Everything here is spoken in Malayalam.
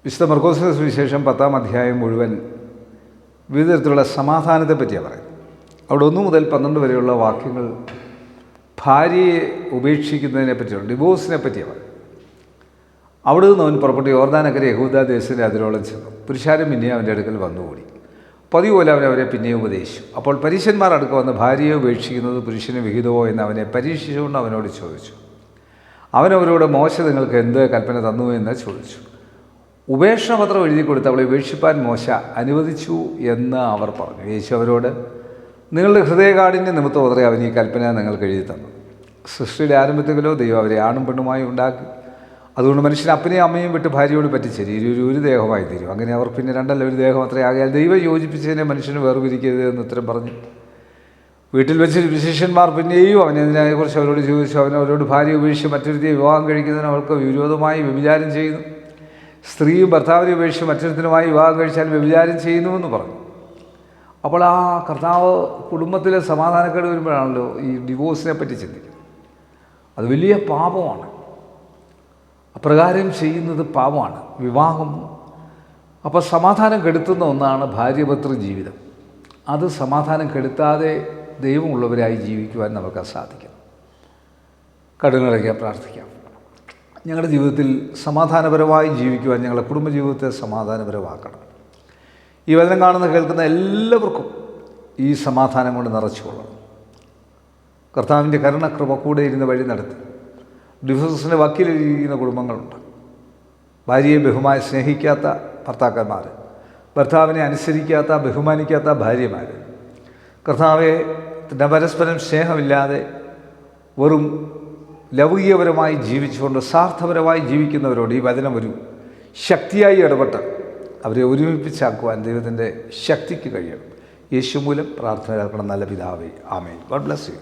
വിശുദ്ധ മർക്കോസിന്റെ സുവിശേഷം 10-ാം അധ്യായം മുഴുവൻ വിവിധ തരത്തിലുള്ള സമാധാനത്തെ പറ്റിയാണ് പറയുന്നത്. അവിടെ 1 മുതൽ 12 വരെയുള്ള വാക്യങ്ങൾ ഭാര്യയെ ഉപേക്ഷിക്കുന്നതിനെ പറ്റിയാണ്, ഡിവോഴ്സിനെ പറ്റിയാണ് പറയുന്നത്. അവിടെ നിന്ന് അവൻ പുറപ്പെട്ട് യോർദാനക്കരെ യഹൂദ ദേശത്തിൻ്റെ അതിരോളം ചെന്നു. പുരുഷാരം പിന്നെ അവൻ്റെ അടുക്കൽ വന്നുകൂടി. പതിവ് പോലെ അവരെ പിന്നെയും ഉപദേശിച്ചു. അപ്പോൾ പരീശന്മാർ അടുക്ക വന്ന് ഭാര്യയെ ഉപേക്ഷിക്കുന്നത് പുരുഷന് വിഹിതമോ എന്ന് അവനെ പരീക്ഷിച്ചുകൊണ്ട് അവനോട് ചോദിച്ചു. അവനവരോട് മോശ നിങ്ങൾക്ക് എന്ത് കൽപ്പന തന്നു എന്ന് ചോദിച്ചു. ഉപേക്ഷണപത്രം എഴുതി കൊടുത്ത് അവളെ ഉപേക്ഷിപ്പാൻ മോശ അനുവദിച്ചു എന്ന് അവർ പറഞ്ഞു. യേശു അവരോട്, നിങ്ങളുടെ ഹൃദയകാഠിന്യ നിമിത്തം അത്രേ അവൻ ഈ കൽപ്പന നിങ്ങൾക്ക് എഴുതി തന്നു. സൃഷ്ടിയുടെ ആരംഭത്തിലോ ദൈവം അവരെ ആണും പെണ്ണുമായി ഉണ്ടാക്കി. അതുകൊണ്ട് മനുഷ്യൻ അപ്പനെയും അമ്മയും വിട്ട് ഭാര്യയോട് പറ്റിച്ചേരും, ഒരു ദേഹമായി തീരും. അങ്ങനെ അവർ പിന്നെ രണ്ടല്ല ഒരു ദേഹം അത്രേ ആകിയാൽ ദൈവം യോജിപ്പിച്ചതിനെ മനുഷ്യന് വേർപിരിക്കരുത് എന്ന് ഉത്തരം പറഞ്ഞു. വീട്ടിൽ വെച്ച് ശിഷ്യന്മാർ പിന്നെയും അവനെതിനെക്കുറിച്ച് അവരോട് ചോദിച്ചു. അവനവരോട് ഭാര്യ ഉപേക്ഷിച്ച് മറ്റൊരുത്തിയെ വിവാഹം കഴിക്കുന്നതിന് അവൾക്ക് വിരോധമായി വ്യഭിചാരം ചെയ്യുന്നു. സ്ത്രീയും ഭർത്താവിനെ ഉപേക്ഷിച്ച് മറ്റൊരുത്തിനുമായി വിവാഹം കഴിച്ചാൽ വ്യഭിചാരം ചെയ്യുന്നുവെന്ന് പറഞ്ഞു. അപ്പോൾ ആ കർത്താവ് കുടുംബത്തിലെ സമാധാനക്കേട് വരുമ്പോഴാണല്ലോ ഈ ഡിവോഴ്സിനെ പറ്റി ചിന്തിക്കുന്നത്. അത് വലിയ പാപമാണ്. അപ്രകാരം ചെയ്യുന്നത് പാപമാണ്, വിവാഹം. അപ്പോൾ സമാധാനം കെടുത്തുന്ന ഒന്നാണ് ഭാര്യഭർത്തൃ ജീവിതം. അത് സമാധാനം കെടുത്താതെ ദൈവമുള്ളവരായി ജീവിക്കുവാൻ നമുക്ക് സാധിക്കും. കണ്ണുകളടയ്ക്കാൻ പ്രാർത്ഥിക്കാം. ഞങ്ങളുടെ ജീവിതത്തിൽ സമാധാനപരമായി ജീവിക്കുവാൻ ഞങ്ങളുടെ കുടുംബജീവിതത്തെ സമാധാനപരമാക്കണം. ഈ വചനം കാണുന്ന കേൾക്കുന്ന എല്ലാവർക്കും ഈ സമാധാനം കൊണ്ട് നിറച്ചുകൊള്ളണം. കർത്താവിൻ്റെ കരുണകൃപ കൂടെ ഇരുന്ന് വഴി നടത്തി. ഡിവോഴ്സിൻ്റെ വക്കീലിരിക്കുന്ന കുടുംബങ്ങളുണ്ട്. ഭാര്യയെ സ്നേഹിക്കാത്ത ഭർത്താക്കന്മാർ, ഭർത്താവിനെ അനുസരിക്കാത്ത ബഹുമാനിക്കാത്ത ഭാര്യമാർ, കർത്താവെ പരസ്പരം സ്നേഹമില്ലാതെ വെറും ലൗകികപരമായി ജീവിച്ചുകൊണ്ട് സ്വാർത്ഥപരമായി ജീവിക്കുന്നവരോട് ഈ വചനം ഒരു ശക്തിയായി ഇടപെട്ട് അവരെ ഒരുമിപ്പിച്ചാക്കുവാൻ ദൈവത്തിൻ്റെ ശക്തിക്ക് കഴിയണം. യേശു മൂലം പ്രാർത്ഥന കേൾക്കണം. നല്ല പിതാവേ, ആമേൻ. God bless you.